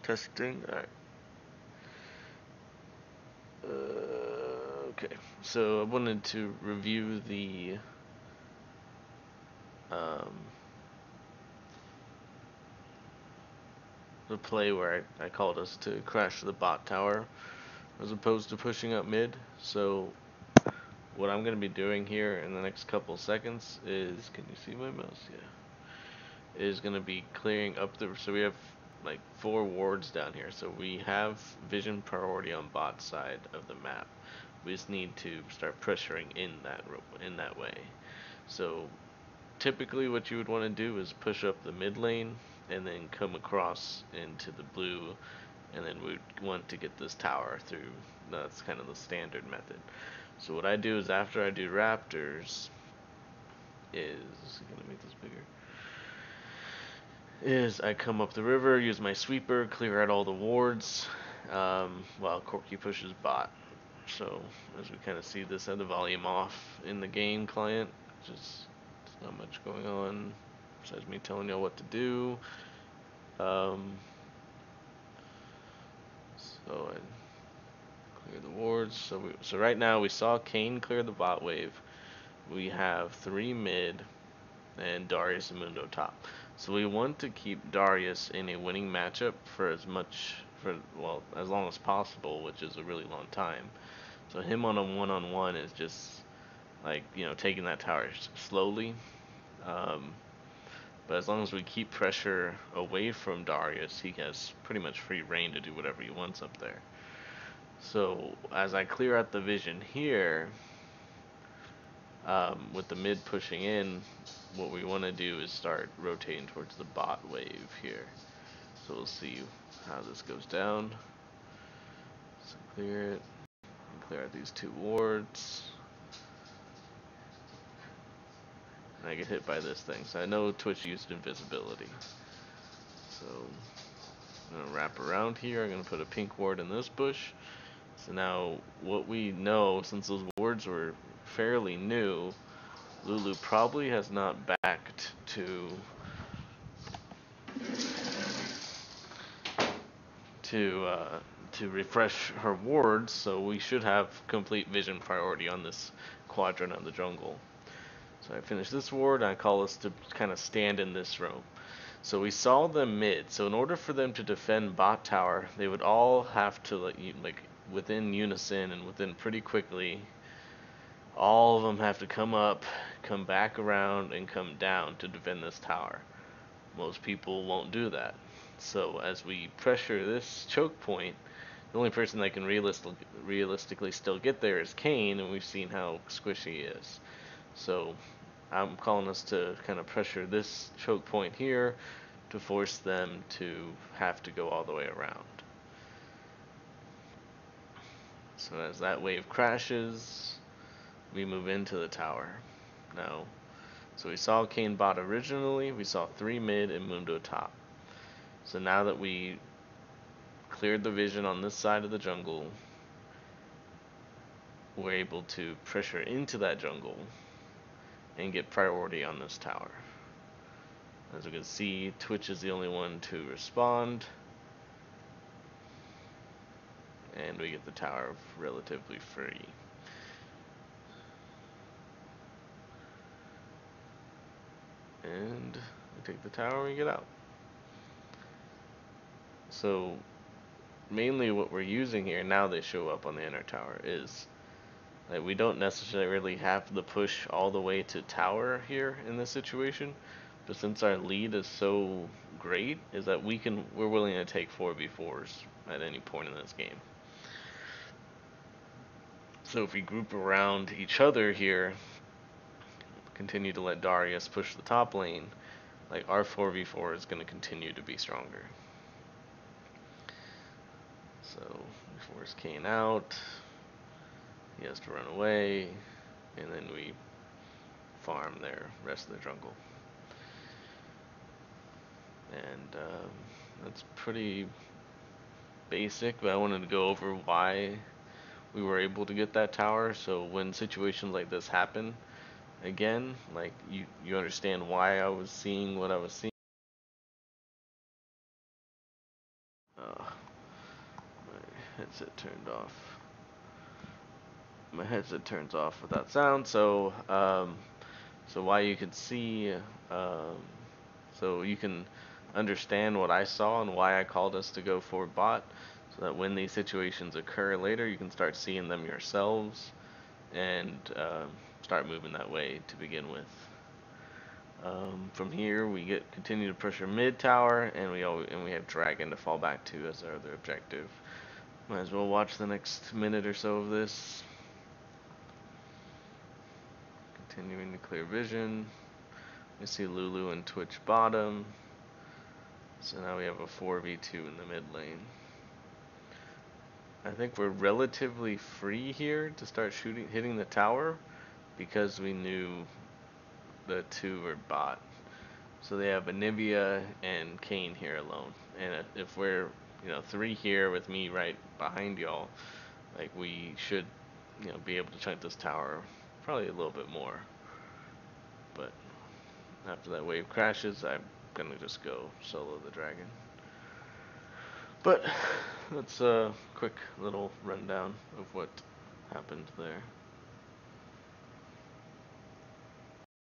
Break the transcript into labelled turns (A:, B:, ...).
A: Testing. Alright. Okay. So I wanted to review um, the play where I called us to crash the bot tower as opposed to pushing up mid. So what I'm going to be doing here in the next couple seconds is, can you see my mouse? Yeah. Is going to be clearing up so we have like 4 wards down here. So we have vision priority on bot side of the map. We just need to start pressuring in that way. So typically what you would want to do is push up the mid lane and then come across into the blue, and then we'd want to get this tower through. That's kind of the standard method. So what I do is after I do raptors is gonna make this bigger. Is I come up the river, use my sweeper, clear out all the wards, while Corky pushes bot. So as we kind of see this, had the volume off in the game client, just not much going on besides me telling y'all what to do. So I clear the wards. So right now we saw Kane clear the bot wave. We have 3 mid and Darius and Mundo top. So we want to keep Darius in a winning matchup for as long as possible, which is a really long time. So him on a one-on-one is just like, taking that tower slowly. But as long as we keep pressure away from Darius, he has pretty much free reign to do whatever he wants up there. So as I clear out the vision here, with the mid pushing in, what we want to do is start rotating towards the bot wave here. So we'll see how this goes down. So clear it. Clear out these 2 wards. And I get hit by this thing. So I know Twitch used invisibility. So I'm going to wrap around here. I'm going to put a pink ward in this bush. So now what we know, since those wards were fairly new, Lulu probably has not backed to refresh her wards, so we should have complete vision priority on this quadrant of the jungle. So I finish this ward, and I call us to kind of stand in this row. So we saw them mid, so in order for them to defend bot tower, they would all have to, like within unison and within pretty quickly, all of them have to come up, come back around, and come down to defend this tower. Most people won't do that. So as we pressure this choke point, the only person that can realistically still get there is Kane, and we've seen how squishy he is. So I'm calling us to kind of pressure this choke point here to force them to have to go all the way around. So as that wave crashes, we move into the tower. Now, so we saw Kane bot originally, we saw 3 mid and Mundo top. So now that we cleared the vision on this side of the jungle, we're able to pressure into that jungle and get priority on this tower. As we can see, Twitch is the only one to respond, and we get the tower relatively free. And we take the tower and we get out. So mainly what we're using here, now they show up on the inner tower, is that we don't necessarily have the push all the way to tower here in this situation, but since our lead is so great, is that we're willing to take 4v4s at any point in this game. So if we group around each other here, continue to let Darius push the top lane, like our 4v4 is going to continue to be stronger. So we force Kane out, he has to run away, and then we farm their rest of the jungle. And that's pretty basic, but I wanted to go over why we were able to get that tower, so when situations like this happen again, like you understand why I was seeing what I was seeing. My headset turned off. My headset turns off without sound, so why you can see, um, so you can understand what I saw and why I called us to go for bot, so that when these situations occur later, you can start seeing them yourselves and start moving that way to begin with. From here, we continue to push our mid tower, and we have dragon to fall back to as our other objective. Might as well watch the next minute or so of this. Continuing to clear vision. We see Lulu and Twitch bottom. So now we have a 4v2 in the mid lane. I think we're relatively free here to start hitting the tower, because we knew the two were bot. So they have Anivia and Kane here alone. And if we're, 3 here with me right behind y'all, like, we should, be able to chunk this tower probably a little bit more. But after that wave crashes, I'm gonna just go solo the dragon. But that's a quick little rundown of what happened there.